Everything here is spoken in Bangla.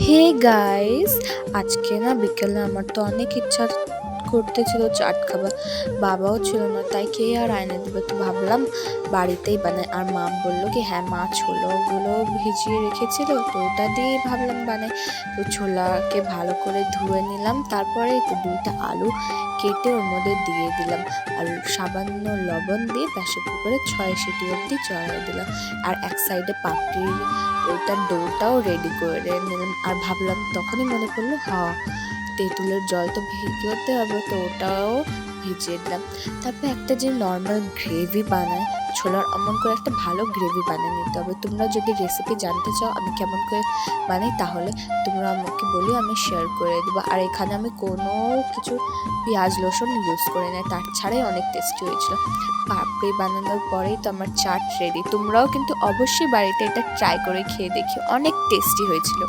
হে গাইস, আজকে না বিকেলে আমার তো অনেক ইচ্ছা করতেছিল চাট খাবার। বাবাও ছিল না, তাই কে আর আয়না দিবে, তো ভাবলাম বাড়িতেই বানাই। আর মা বললো কি হ্যাঁ মা ছোলাগুলো ভিজিয়ে রেখেছিল, তো ওটা দিয়ে ভাবলাম বানাই। তো ছোলাকে ভালো করে ধুয়ে নিলাম, তারপরে তো দুইটা আলু কেটে ওর মধ্যে দিয়ে দিলাম। আর সামান্য লবণ দিয়ে প্রেসার কুকারে 6 সিটি অবধি চড়াই দিলাম। আর এক সাইডে পাপড়ির ওইটার ডোটাও রেডি করে নিলাম। আর ভাবলাম, তখনই মনে পড়লো তেঁতুলের জল তো ভিজাতে হবে, তো ওটাও ভিজিয়ে দিলাম। তারপর একটা যে নর্মাল গ্রেভি বানায় ছোলার, অমন করে একটা ভালো গ্রেভি বানিয়ে নিতে হবে। তোমরা যদি রেসিপি জানতে চাও আমি কেমন করে বানাই, তাহলে তোমরা আমাকে বলি, আমি শেয়ার করে দেবো। আর এখানে আমি কোনো কিছু পেঁয়াজ রসুন ইউজ করি না, তার ছাড়াই অনেক টেস্টি হয়েছিল। পাপড়ি বানানোর পরেই তো আমার চাট রেডি। তোমরাও কিন্তু অবশ্যই বাড়িতে এটা ট্রাই করে খেয়ে দেখি, অনেক টেস্টি হয়েছিল।